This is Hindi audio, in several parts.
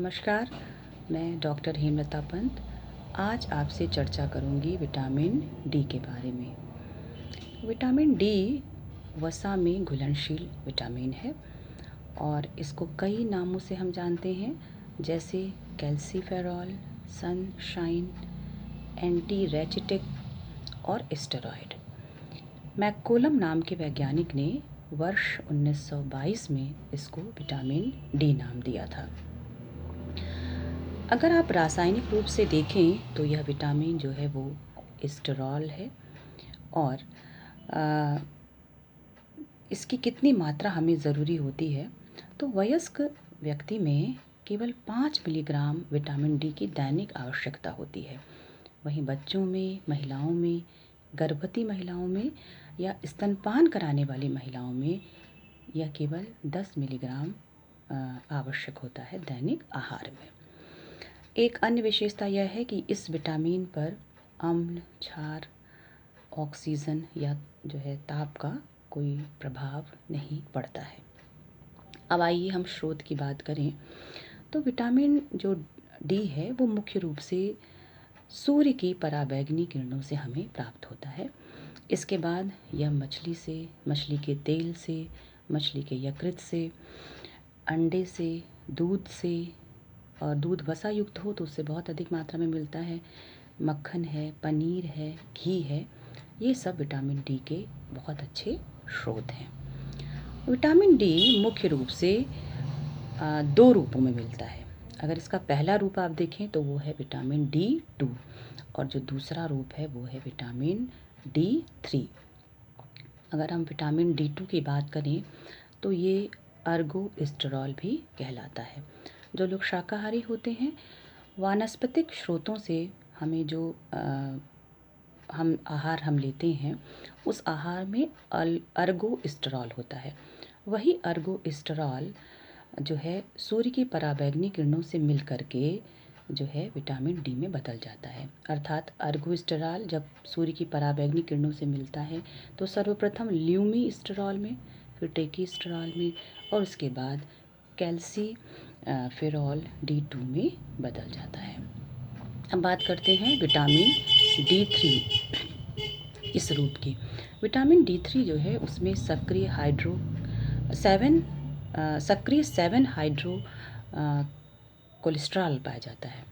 नमस्कार, मैं डॉक्टर हेमलता पंत आज आपसे चर्चा करूंगी विटामिन डी के बारे में। विटामिन डी वसा में घुलनशील विटामिन है और इसको कई नामों से हम जानते हैं, जैसे कैल्सीफेरॉल, सनशाइन, एंटी रेचिटिक और स्टेरॉयड। मैककोलम नाम के वैज्ञानिक ने वर्ष 1922 में इसको विटामिन डी नाम दिया था। अगर आप रासायनिक रूप से देखें तो यह विटामिन जो है वो स्टेरॉल है और इसकी कितनी मात्रा हमें ज़रूरी होती है तो वयस्क व्यक्ति में केवल 5 मिलीग्राम विटामिन डी की दैनिक आवश्यकता होती है। वहीं बच्चों में, महिलाओं में, गर्भवती महिलाओं में या स्तनपान कराने वाली महिलाओं में यह केवल 10 मिलीग्राम आवश्यक होता है दैनिक आहार में। एक अन्य विशेषता यह है कि इस विटामिन पर अम्ल, क्षार, ऑक्सीजन या जो है ताप का कोई प्रभाव नहीं पड़ता है। अब आइए हम स्रोत की बात करें तो विटामिन जो डी है वो मुख्य रूप से सूर्य की पराबैंगनी किरणों से हमें प्राप्त होता है। इसके बाद यह मछली से, मछली के तेल से, मछली के यकृत से, अंडे से, दूध से, और दूध वसा युक्त हो तो उससे बहुत अधिक मात्रा में मिलता है, मक्खन है, पनीर है, घी है, ये सब विटामिन डी के बहुत अच्छे स्रोत हैं। विटामिन डी मुख्य रूप से दो रूपों में मिलता है। अगर इसका पहला रूप आप देखें तो वो है विटामिन D2 और जो दूसरा रूप है वो है विटामिन D3। अगर हम विटामिन D2 की बात करें तो ये अर्गोस्टेरॉल भी कहलाता है। जो लोग शाकाहारी होते हैं, वानस्पतिक स्रोतों से हमें जो हम आहार हम लेते हैं उस आहार में अर्गोस्टेरॉल होता है। वही अर्गोस्टेरॉल जो है सूर्य की पराबैंगनी किरणों से मिल करके जो है विटामिन डी में बदल जाता है। अर्थात अर्गोस्टेरॉल जब सूर्य की पराबैंगनी किरणों से मिलता है तो सर्वप्रथम ल्यूमीस्टेरॉल में, फिर टेकीस्टेरॉल में और उसके बाद कैल्सीफेरॉल D2 में बदल जाता है। अब बात करते हैं विटामिन D3 इस रूप की। विटामिन D3 जो है उसमें सक्रिय 7 हाइड्रो कोलेस्ट्रॉल पाया जाता है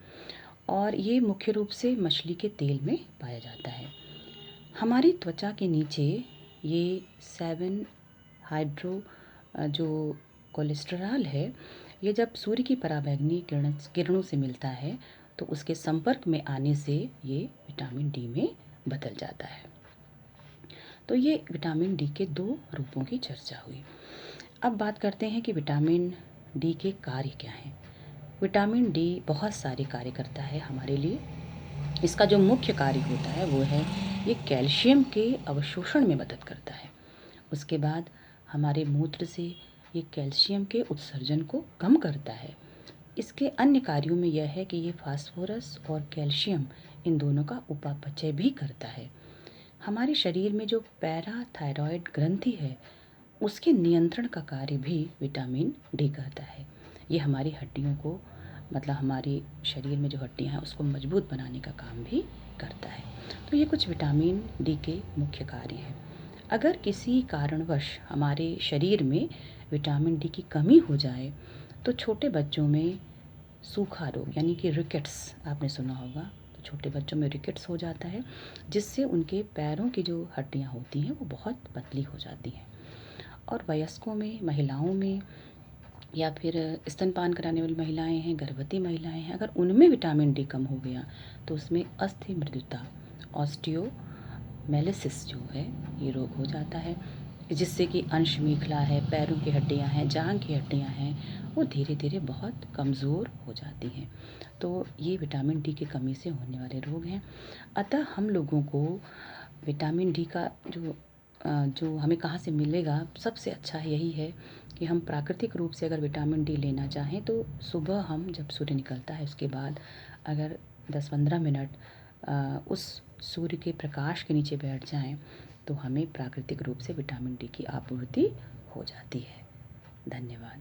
और ये मुख्य रूप से मछली के तेल में पाया जाता है। हमारी त्वचा के नीचे ये 7 हाइड्रो जो कोलेस्ट्रॉल है, ये जब सूर्य की पराबैंगनी किरणों से मिलता है तो उसके संपर्क में आने से ये विटामिन डी में बदल जाता है। तो ये विटामिन डी के दो रूपों की चर्चा हुई। अब बात करते हैं कि विटामिन डी के कार्य क्या हैं। विटामिन डी बहुत सारे कार्य करता है हमारे लिए। इसका जो मुख्य कार्य होता है वो है ये कैल्शियम के अवशोषण में मदद करता है। उसके बाद हमारे मूत्र से ये कैल्शियम के उत्सर्जन को कम करता है। इसके अन्य कार्यों में यह है कि ये फास्फोरस और कैल्शियम इन दोनों का उपापचय भी करता है। हमारे शरीर में जो पैराथायरॉयड ग्रंथि है उसके नियंत्रण का कार्य भी विटामिन डी करता है। ये हमारी हड्डियों को, मतलब हमारे शरीर में जो हड्डियां हैं उसको मजबूत बनाने का काम भी करता है। तो ये कुछ विटामिन डी के मुख्य कार्य हैं। अगर किसी कारणवश हमारे शरीर में विटामिन डी की कमी हो जाए तो छोटे बच्चों में सूखा रोग यानी कि रिकेट्स आपने सुना होगा, तो छोटे बच्चों में रिकेट्स हो जाता है जिससे उनके पैरों की जो हड्डियां होती हैं वो बहुत पतली हो जाती हैं। और वयस्कों में, महिलाओं में या फिर स्तनपान कराने वाली महिलाएं हैं, गर्भवती महिलाएं हैं, अगर उनमें विटामिन डी कम हो गया तो उसमें अस्थि मृदुता, ऑस्टियोमेलिसिस जो है ये रोग हो जाता है, जिससे कि अंश मेखला है, पैरों की हड्डियां हैं, जांघ की हड्डियां हैं, वो धीरे धीरे बहुत कमज़ोर हो जाती हैं। तो ये विटामिन डी की कमी से होने वाले रोग हैं। अतः हम लोगों को विटामिन डी का जो हमें कहाँ से मिलेगा, सबसे अच्छा यही है कि हम प्राकृतिक रूप से अगर विटामिन डी लेना चाहें तो सुबह हम जब सूर्य निकलता है उसके बाद अगर 10-15 मिनट उस सूर्य के प्रकाश के नीचे बैठ जाएं तो हमें प्राकृतिक रूप से विटामिन डी की आपूर्ति हो जाती है। धन्यवाद।